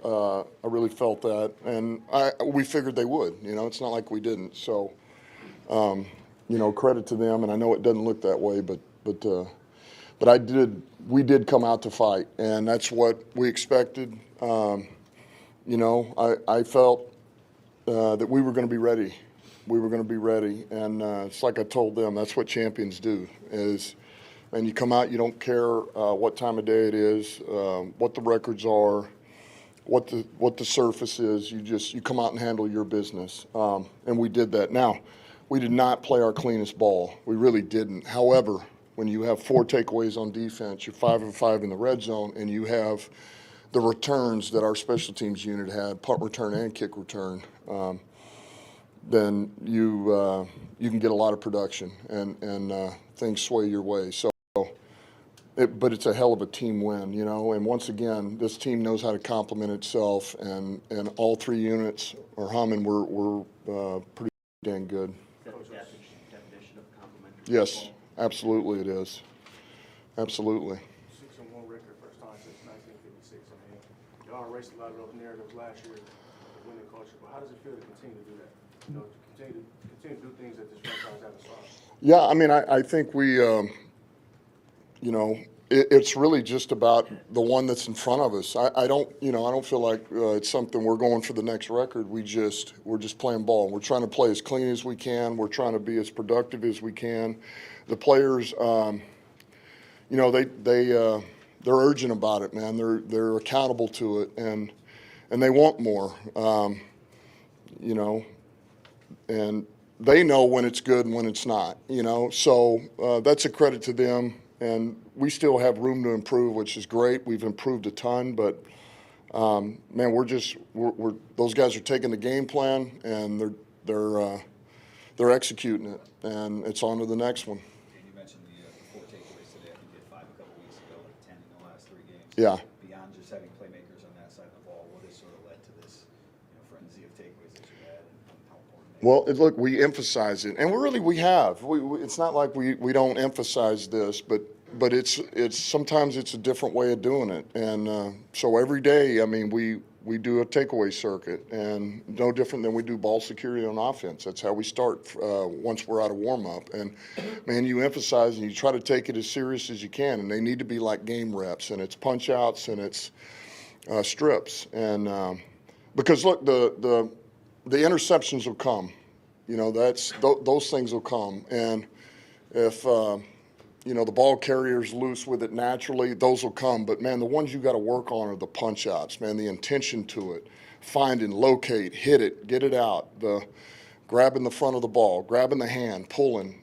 I really felt that, and we figured they would. It's not like we didn't. So, credit to them. And I know it doesn't look that way, but we did come out to fight, and that's what we expected. I felt that we were going to be ready. We were going to be ready, and it's like I told them. That's what champions do. And you come out, you don't care what time of day it is, what the records are, what the surface is. You come out and handle your business, and we did that. Now, we did not play our cleanest ball. We really didn't. However, when you have 4 takeaways on defense, you're 5 of 5 in the red zone, and you have the returns that our special teams unit had, punt return and kick return, then you can get a lot of production, and things sway your way. So. But it's a hell of a team win, And once again, this team knows how to complement itself, and all 3 units are humming. We're pretty dang good. Is that the definition of complementary? Yes, absolutely it is. Absolutely. 6-1 record, first time since 1956. I mean, y'all erased a lot of those narratives last year, the winning culture. But how does it feel to continue to do that? To continue to do things that this franchise hasn't solved? Yeah, I mean, I think we. It's really just about the one that's in front of us. I don't feel like it's something we're going for the next record. We're just playing ball. We're trying to play as clean as we can. We're trying to be as productive as we can. The players, they're urgent about it, man. They're accountable to it, and they want more. And they know when it's good and when it's not. So that's a credit to them. And we still have room to improve, which is great. We've improved a ton, but man, we're those guys are taking the game plan, and they're executing it, and it's on to the next one. And you mentioned the 4 takeaways today. I think you had 5 a couple weeks ago, like 10 in the last 3 games. Yeah. Beyond just having playmakers on that side of the ball, what has sort of led to this frenzy of takeaways that you had, and how important? Well, look, we emphasize it, and we have. It's not like we don't emphasize this, but it's sometimes it's a different way of doing it, and so every day, I mean, we do a takeaway circuit, and no different than we do ball security on offense. That's how we start once we're out of warm up, and man, you emphasize and you try to take it as serious as you can, and they need to be like game reps, and it's punch outs and it's strips, and because look, the interceptions will come. Those things will come. And if, the ball carrier's loose with it naturally, those will come. But, man, the ones you got to work on are the punch-outs, man, the intention to it, finding, locate, hit it, get it out, the grabbing the front of the ball, grabbing the hand, pulling,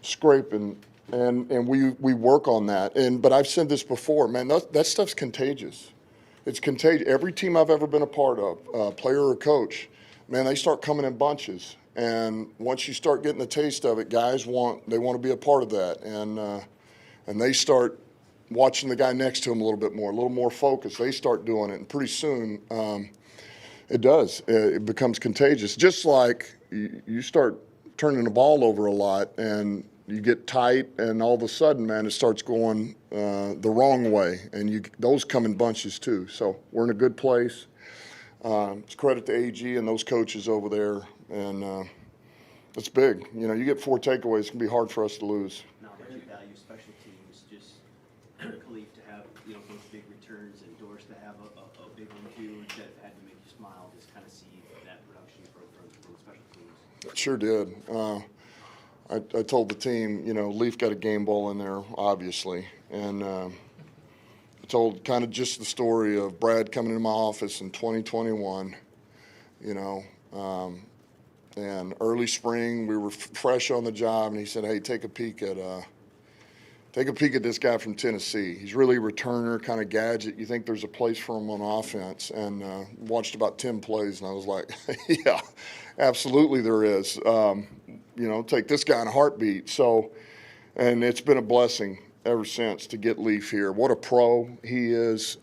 scraping, and we work on that. But I've said this before, man, that stuff's contagious. It's contagious. Every team I've ever been a part of, player or coach, man, they start coming in bunches. And once you start getting the taste of it, guys want to be a part of that, and they start watching the guy next to them a little more focused. They start doing it, and pretty soon it does. It becomes contagious. Just like you start turning the ball over a lot, and you get tight, and all of a sudden, man, it starts going the wrong way, and those come in bunches too. So we're in a good place. It's credit to AG and those coaches over there, and it's big. You get 4 takeaways, it can be hard for us to lose. Now that you value special teams, just Kalif to have those big returns, and Doris to have a big one too, that had to make you smile. Just kind of see that production from special teams. It sure did. I told the team, Leaf got a game ball in there, obviously, and told kind of just the story of Brad coming into my office in 2021, and early spring, we were fresh on the job, and he said, hey, take a peek at this guy from Tennessee. He's really a returner, kind of gadget. You think there's a place for him on offense, and watched about 10 plays, and I was like, yeah, absolutely there is. Take this guy in a heartbeat. So, and it's been a blessing ever since to get Leaf here. What a pro he is.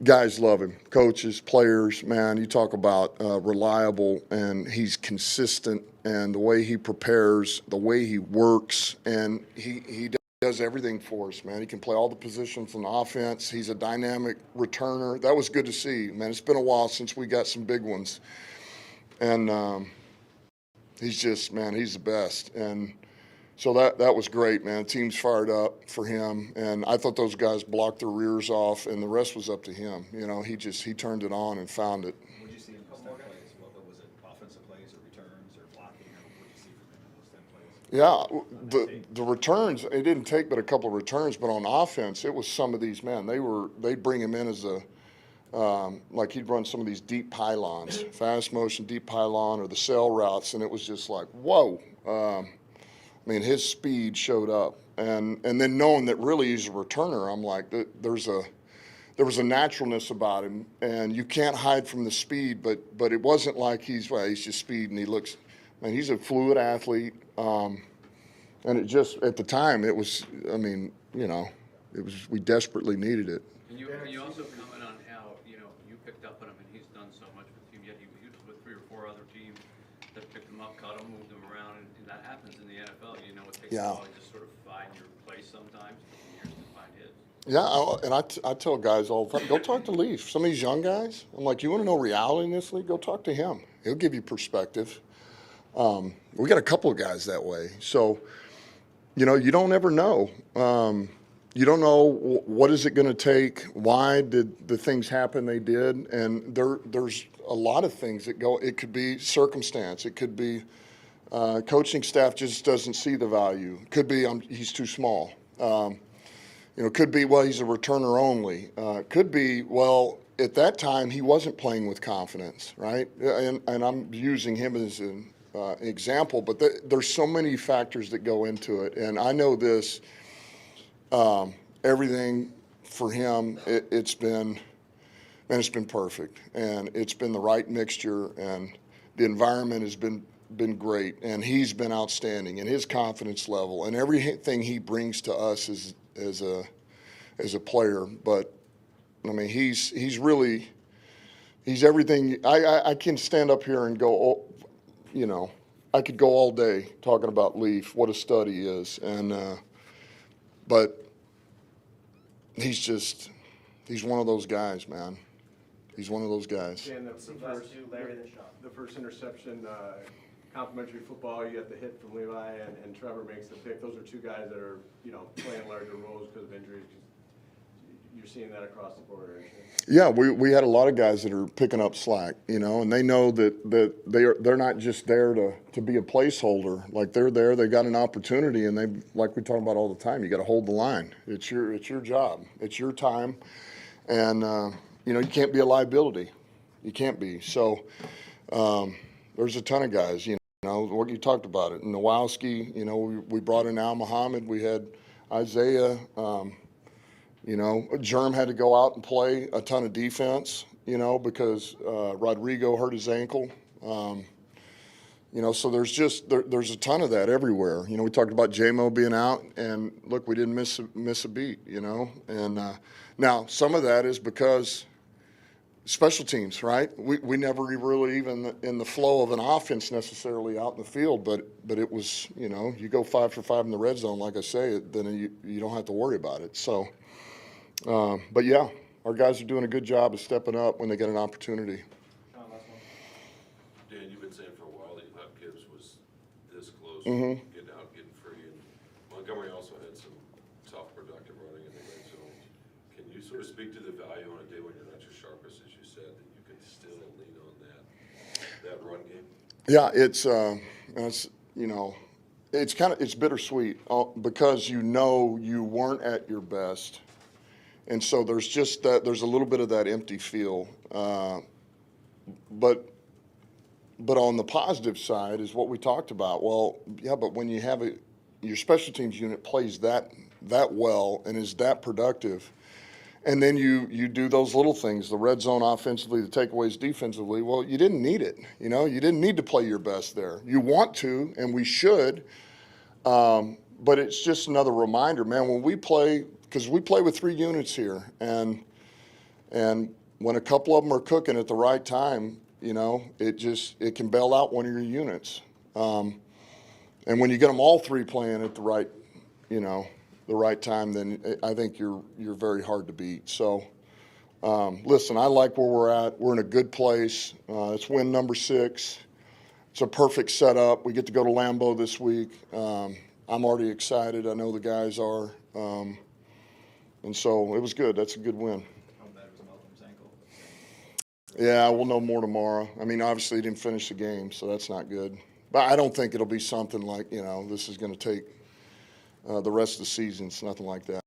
Guys love him. Coaches, players, man, you talk about reliable, and he's consistent, and the way he prepares, the way he works, and he does everything for us, man. He can play all the positions on offense. He's a dynamic returner. That was good to see, man. It's been a while since we got some big ones. And he's just, man, he's the best. And so that was great, man. The team's fired up for him. And I thought those guys blocked their rears off, and the rest was up to him. You know, he turned it on and found it. What did you see in those 10 plays? What was it, offensive plays or returns or blocking, or what did you see from him in those 10 plays? Yeah, the returns, it didn't take but a couple of returns, but on offense, it was some of these, man, they'd bring him in as like he'd run some of these deep pylons, fast motion, deep pylon, or the sail routes, and it was just like, whoa. I mean, his speed showed up. And then knowing that really he's a returner, I'm like, there was a naturalness about him, and you can't hide from the speed, but it wasn't like he's just speed and he looks, man, he's a fluid athlete. And it just, at the time, it was, I mean, you know, we desperately needed it. And you also comment on how, you know, you picked up on him and he's done so much with the team, yet he was with 3 or 4 other teams that picked him up, cut him, moved him around, and that happens in the NFL. You know, it takes a while to just sort of find your place sometimes, it takes years to find his. Yeah, and I tell guys all the time, go talk to Leaf. Some of these young guys, I'm like, you want to know reality in this league? Go talk to him. He'll give you perspective. We got a couple of guys that way. So, you know, you don't ever know. You don't know what is it going to take. Why did the things happen they did? And there's a lot of things that go. It could be circumstance. It could be coaching staff just doesn't see the value. It could be he's too small. You know, could be, well, he's a returner only. Could be, well, at that time he wasn't playing with confidence, right? And I'm using him as an example, but there's so many factors that go into it. And I know this. Everything for him, it's been perfect, and it's been the right mixture, and the environment has been great, and he's been outstanding, and his confidence level, and everything he brings to us as a player. But I mean, he's everything. I can stand up here and go, oh, you know, I could go all day talking about Leaf, what a stud he is, and but he's one of those guys, man. He's one of those guys. And the first interception, complimentary football, you got the hit from Levi, and Trevor makes the pick. Those are 2 guys that are, you know, playing larger roles because of injuries. You're seeing that across the board, aren't you? Yeah, we had a lot of guys that are picking up slack, you know, and they know that they're not just there to be a placeholder. Like, they're there, they got an opportunity, and they, like we talk about all the time, you got to hold the line. It's your job, it's your time, and you know, you can't be a liability. You can't be. So there's a ton of guys, you know, what you talked about it. Nowowski, you know, we brought in Al Muhammad, we had Isaiah. You know, Germ had to go out and play a ton of defense, you know, because Rodrigo hurt his ankle. You know, so there's a ton of that everywhere. You know, we talked about J-Mo being out, and look, we didn't miss a beat, you know. And now some of that is because special teams, right? We never really even in the flow of an offense necessarily out in the field, but it was, you know, you go 5 for 5 in the red zone, like I say, then you don't have to worry about it. So. But yeah, our guys are doing a good job of stepping up when they get an opportunity. Dan, you've been saying for a while that you thought Gibbs was this close, Mm-hmm. getting out, getting free, and Montgomery also had some tough, productive running in the red zone. Can you sort of speak to the value on a day when you're not your sharpest, as you said, that you can still lean on that run game? Yeah, it's you know, it's bittersweet because you know you weren't at your best. And so there's just there's a little bit of that empty feel. But on the positive side is what we talked about. Well, yeah, but when you have your special teams unit plays that well and is that productive, and then you do those little things, the red zone offensively, the takeaways defensively, well, you didn't need it. You know, you didn't need to play your best there. You want to, and we should, but it's just another reminder, man, when we play – because we play with 3 units here, and when a couple of them are cooking at the right time, you know, it can bail out one of your units. And when you get them all 3 playing at the right, you know, the right time, then I think you're very hard to beat. So, listen, I like where we're at. We're in a good place. It's win number 6. It's a perfect setup. We get to go to Lambeau this week. I'm already excited. I know the guys are. And so it was good. That's a good win. How bad was Malcolm's ankle? Yeah, we'll know more tomorrow. I mean, obviously he didn't finish the game, so that's not good. But I don't think it'll be something like, this is going to take the rest of the season. It's nothing like that.